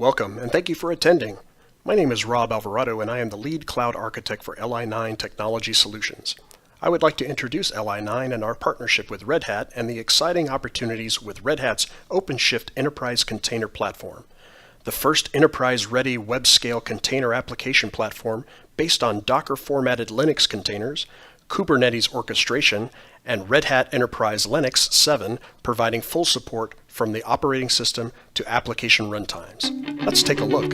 Welcome, and thank you for attending. My name is Rob Alvarado, and I am the lead cloud architect for Li9 Technology Solutions. I would like to introduce Li9 and our partnership with Red Hat and the exciting opportunities with Red Hat's OpenShift Enterprise Container Platform, the first enterprise-ready web-scale container application platform based on Docker-formatted Linux containers, Kubernetes orchestration, and Red Hat Enterprise Linux 7 providing full support from the operating system to application runtimes. Let's take a look.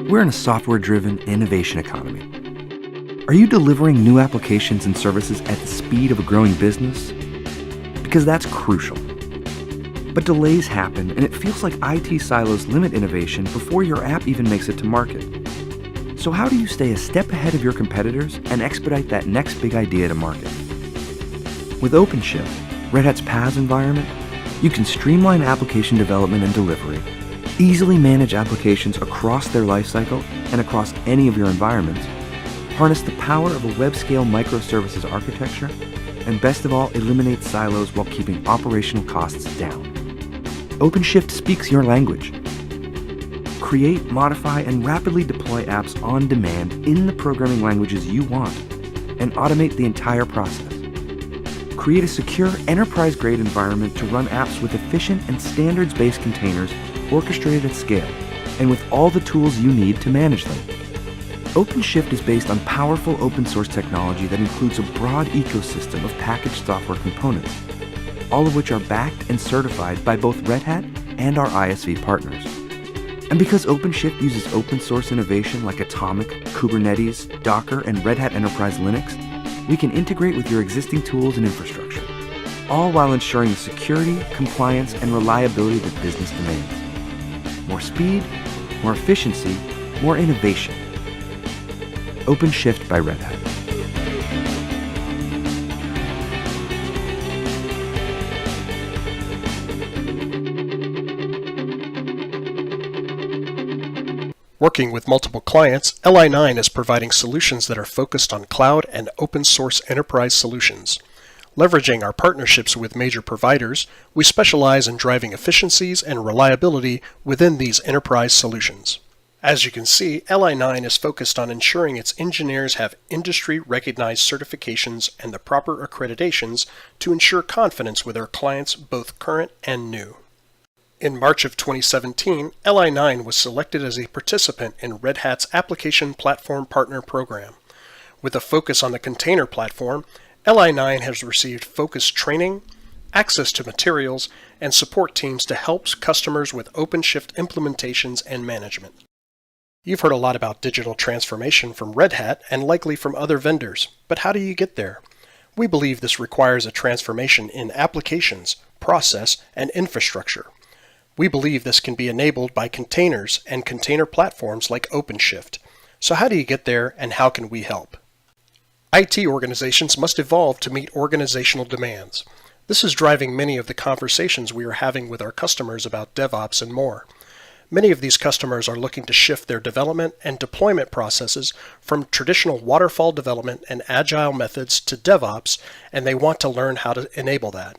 We're in a software-driven innovation economy. Are you delivering new applications and services at the speed of a growing business? Because that's crucial. But delays happen, and it feels like IT silos limit innovation before your app even makes it to market. So how do you stay a step ahead of your competitors and expedite that next big idea to market? With OpenShift, Red Hat's PaaS environment, you can streamline application development and delivery, easily manage applications across their lifecycle and across any of your environments, harness the power of a web-scale microservices architecture, and best of all, eliminate silos while keeping operational costs down. OpenShift speaks your language. Create, modify, and rapidly deploy apps on demand in the programming languages you want, and automate the entire process. Create a secure, enterprise-grade environment to run apps with efficient and standards-based containers orchestrated at scale, and with all the tools you need to manage them. OpenShift is based on powerful open-source technology that includes a broad ecosystem of packaged software components, all of which are backed and certified by both Red Hat and our ISV partners. And because OpenShift uses open-source innovation like Atomic, Kubernetes, Docker, and Red Hat Enterprise Linux, we can integrate with your existing tools and infrastructure, all while ensuring the security, compliance, and reliability that business demands. More speed, more efficiency, more innovation. OpenShift by Red Hat. Working with multiple clients, Li9 is providing solutions that are focused on cloud and open source enterprise solutions. Leveraging our partnerships with major providers, we specialize in driving efficiencies and reliability within these enterprise solutions. As you can see, Li9 is focused on ensuring its engineers have industry-recognized certifications and the proper accreditations to ensure confidence with our clients, both current and new. In March of 2017, Li9 was selected as a participant in Red Hat's Application Platform Partner Program. With a focus on the container platform, Li9 has received focused training, access to materials, and support teams to help customers with OpenShift implementations and management. You've heard a lot about digital transformation from Red Hat and likely from other vendors, but how do you get there? We believe this requires a transformation in applications, process, and infrastructure. We believe this can be enabled by containers and container platforms like OpenShift. So how do you get there, and how can we help? IT organizations must evolve to meet organizational demands. This is driving many of the conversations we are having with our customers about DevOps and more. Many of these customers are looking to shift their development and deployment processes from traditional waterfall development and agile methods to DevOps, and they want to learn how to enable that.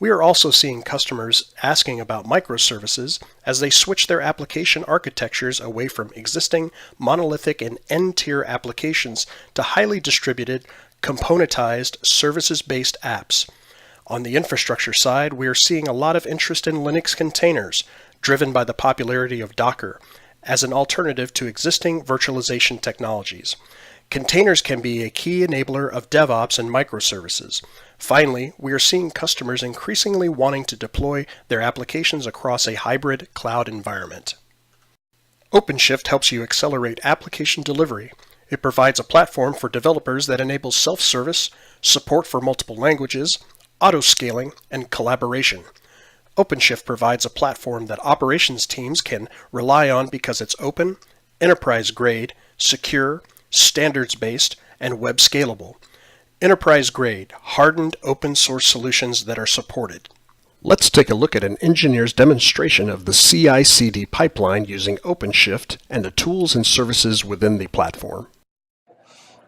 We are also seeing customers asking about microservices as they switch their application architectures away from existing monolithic and end-tier applications to highly distributed, componentized, services-based apps. On the infrastructure side, we are seeing a lot of interest in Linux containers, driven by the popularity of Docker, as an alternative to existing virtualization technologies. Containers can be a key enabler of DevOps and microservices. Finally, we are seeing customers increasingly wanting to deploy their applications across a hybrid cloud environment. OpenShift helps you accelerate application delivery. It provides a platform for developers that enables self-service, support for multiple languages, auto-scaling, and collaboration. OpenShift provides a platform that operations teams can rely on because it's open, enterprise-grade, secure, standards-based, and web scalable. Enterprise-grade, hardened open source solutions that are supported. Let's take a look at an engineer's demonstration of the CI/CD pipeline using OpenShift and the tools and services within the platform.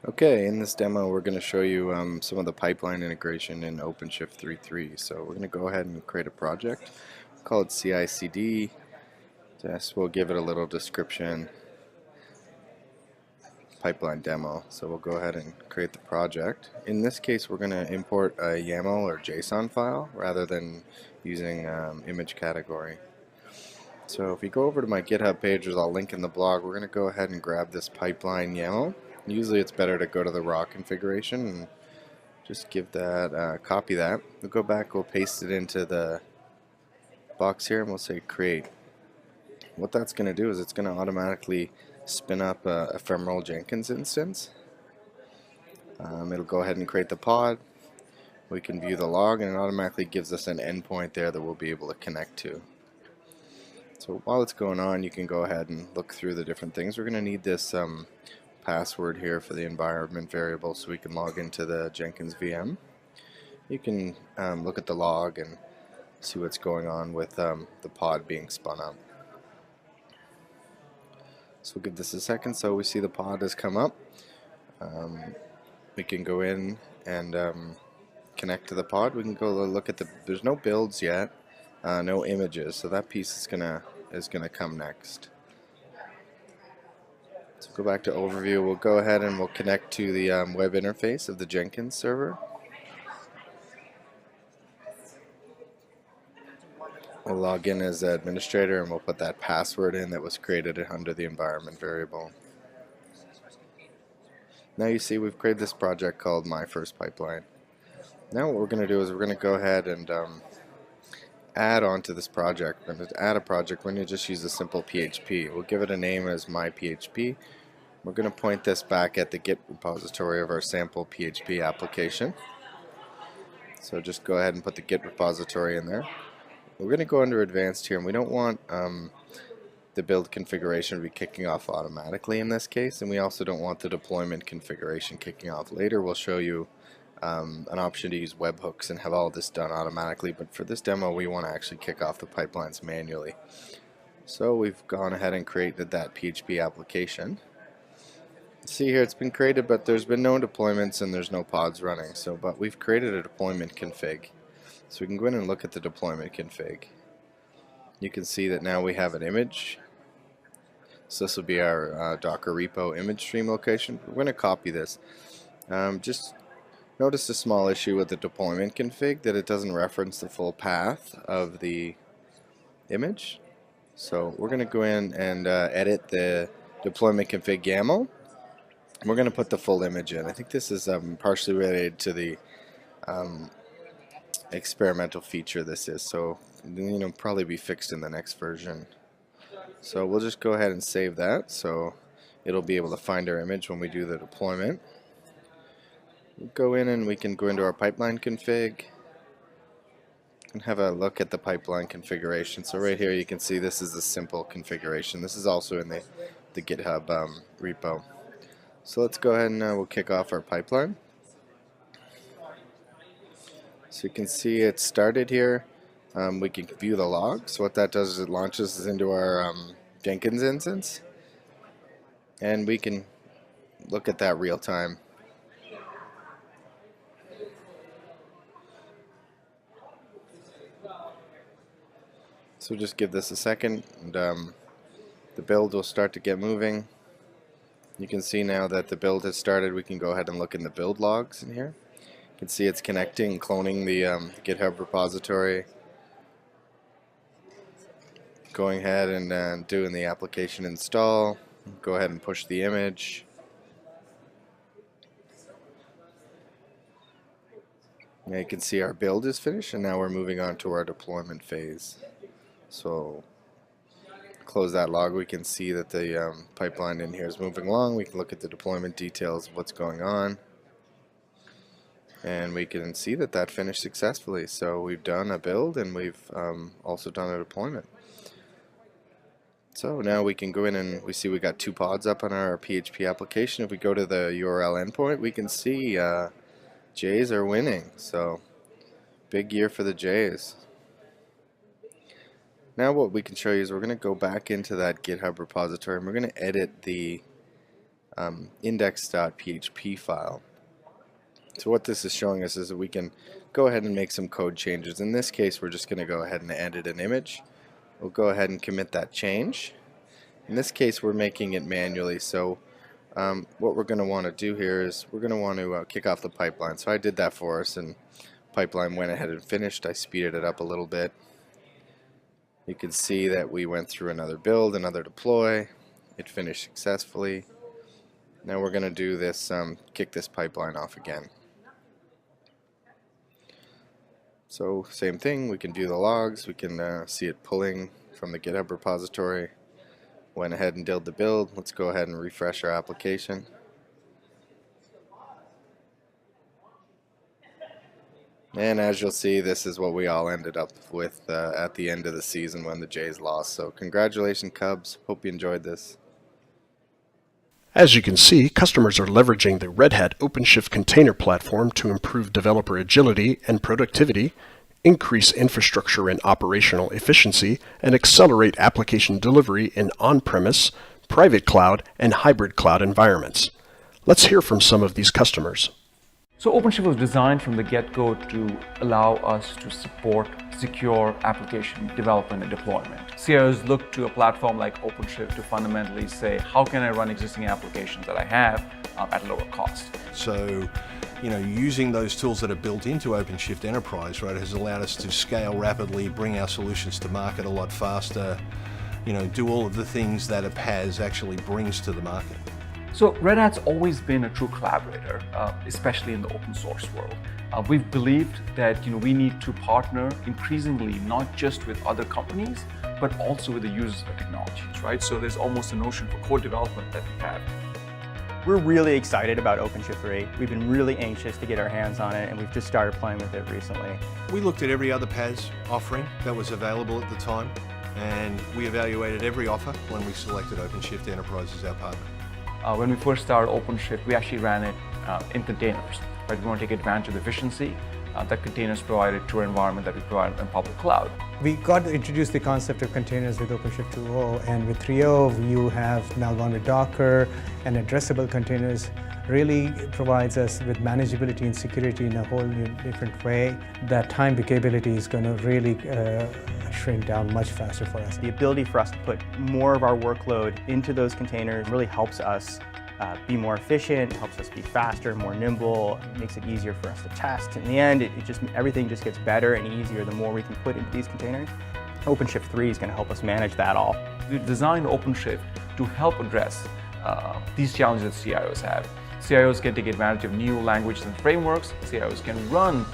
Okay, in this demo we're going to show you some of the pipeline integration in OpenShift 3.3. So we're going to go ahead and create a project, call it CI/CD. Just we'll give it a little description, pipeline demo. So we'll go ahead and create the project. In this case, we're going to import a YAML or JSON file rather than using image category. So if you go over to my GitHub page, there's a link in the blog. We're going to go ahead and grab this pipeline YAML. Usually it's better to go to the raw configuration and just give that, copy that. We'll go back, we'll paste it into the box here, and we'll say create. What that's going to do is it's going to automatically spin up a ephemeral Jenkins instance. It'll go ahead and create the pod. We can view the log, and it automatically gives us an endpoint there that we'll be able to connect to. So while it's going on, you can go ahead and look through the different things. We're going to need this password here for the environment variable so we can log into the Jenkins VM. You can look at the log and see what's going on with the pod being spun up. So we'll give this a second. So we see the pod has come up. We can go in and connect to the pod. We can go look at there's no builds yet, no images, so that piece is gonna come next. So go back to overview. We'll go ahead and we'll connect to the web interface of the Jenkins server. We'll log in as the administrator and we'll put that password in that was created under the environment variable. Now you see we've created this project called My First Pipeline. Now what we're going to do is we're going to go ahead and add on to this project. We're going to add a project. We're going to just use a simple PHP. We'll give it a name as My PHP. We're going to point this back at the Git repository of our sample PHP application. So just go ahead and put the Git repository in there. We're going to go under advanced here, and we don't want the build configuration to be kicking off automatically in this case, and we also don't want the deployment configuration kicking off. Later we'll show you an option to use webhooks and have all this done automatically, but for this demo we want to actually kick off the pipelines manually. So we've gone ahead and created that PHP application. See here, it's been created, but there's been no deployments and there's no pods running. But we've created a deployment config. So we can go in and look at the deployment config. You can see that now we have an image. So this will be our Docker repo image stream location. We're going to copy this. Just notice a small issue with the deployment config, that it doesn't reference the full path of the image. So we're going to go in and edit the deployment config YAML. We're going to put the full image in. I think this is partially related to the experimental feature this is, so probably be fixed in the next version. So we'll just go ahead and save that so it'll be able to find our image when we do the deployment. We'll go in and we can go into our pipeline config and have a look at the pipeline configuration. So right here you can see this is a simple configuration. This is also in the GitHub repo. So let's go ahead and we'll kick off our pipeline. So you can see it started here. We can view the log. So what that does is it launches us into our Jenkins instance, and we can look at that real time. So just give this a second, and the build will start to get moving. You can see now that the build has started. We can go ahead and look in the build logs in here. You can see it's connecting, cloning the GitHub repository, going ahead and doing the application install. Go ahead and push the image. Now you can see our build is finished, and now we're moving on to our deployment phase. So close that log. We can see that the pipeline in here is moving along. We can look at the deployment details of what's going on, and we can see that that finished successfully. So we've done a build, and we've also done a deployment. So now we can go in and we see we got 2 pods up on our PHP application. If we go to the URL endpoint, we can see Jays are winning. So big year for the Jays. Now what we can show you is we're going to go back into that GitHub repository, and we're going to edit the index.php file. So what this is showing us is that we can go ahead and make some code changes. In this case, we're just going to go ahead and edit an image. We'll go ahead and commit that change. In this case, we're making it manually, so what we're going to want to do here is we're going to want to kick off the pipeline. So I did that for us, and pipeline went ahead and finished. I speeded it up a little bit. You can see that we went through another build, another deploy. It finished successfully. Now we're going to do this, kick this pipeline off again. So same thing, we can view the logs, we can see it pulling from the GitHub repository. Went ahead and did the build. Let's go ahead and refresh our application. And as you'll see, this is what we all ended up with at the end of the season when the Jays lost. So congratulations, Cubs. Hope you enjoyed this. As you can see, customers are leveraging the Red Hat OpenShift container platform to improve developer agility and productivity, increase infrastructure and operational efficiency, and accelerate application delivery in on-premise, private cloud, and hybrid cloud environments. Let's hear from some of these customers. So OpenShift was designed from the get-go to allow us to support secure application development and deployment. CIOs look to a platform like OpenShift to fundamentally say, how can I run existing applications that I have at lower cost? So, using those tools that are built into OpenShift Enterprise, right, has allowed us to scale rapidly, bring our solutions to market a lot faster, do all of the things that a PaaS actually brings to the market. So Red Hat's always been a true collaborator, especially in the open source world. We've believed that we need to partner increasingly not just with other companies, but also with the users of technologies, right? So there's almost a notion for code development that we have. We're really excited about OpenShift 3. We've been really anxious to get our hands on it, and we've just started playing with it recently. We looked at every other PaaS offering that was available at the time, and we evaluated every offer when we selected OpenShift Enterprise as our partner. When we first started OpenShift, we actually ran it in containers. Right? We want to take advantage of the efficiency that containers provided to our environment that we provide in public cloud. We got to introduce the concept of containers with OpenShift 2.0, and with 3.0 you have now gone with Docker, and addressable containers really provides us with manageability and security in a whole new different way. That time to capability is going to really shrink down much faster for us. The ability for us to put more of our workload into those containers really helps us be more efficient, helps us be faster, more nimble, makes it easier for us to test. In the end, everything just gets better and easier the more we can put into these containers. OpenShift 3 is going to help us manage that all. We designed OpenShift to help address these challenges that CIOs have. CIOs can take advantage of new languages and frameworks. CIOs can run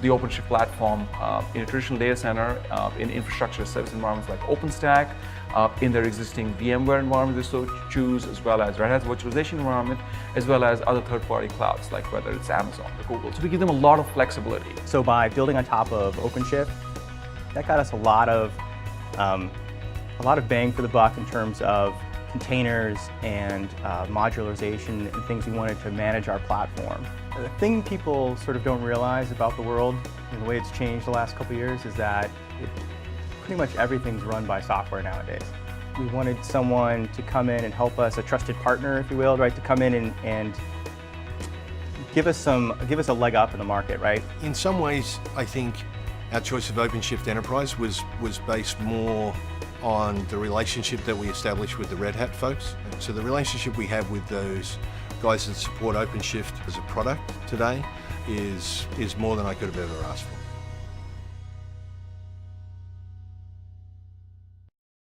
the OpenShift platform in a traditional data center, in infrastructure service environments like OpenStack, in their existing VMware environment they so choose, as well as Red Hat's virtualization environment, as well as other third-party clouds like whether it's Amazon or Google. So we give them a lot of flexibility. So by building on top of OpenShift, that got us a lot of bang for the buck in terms of containers and modularization and things we wanted to manage our platform. The thing people sort of don't realize about the world and the way it's changed the last couple of years is that pretty much everyth's run by software nowadays. We wanted someone to come in and help us, a trusted partner, if you will, right, to come in and give us a leg up in the market, right? In some ways, I think our choice of OpenShift Enterprise was based more on the relationship that we established with the Red Hat folks. So the relationship we have with those guys that support OpenShift as a product today is more than I could have ever asked for.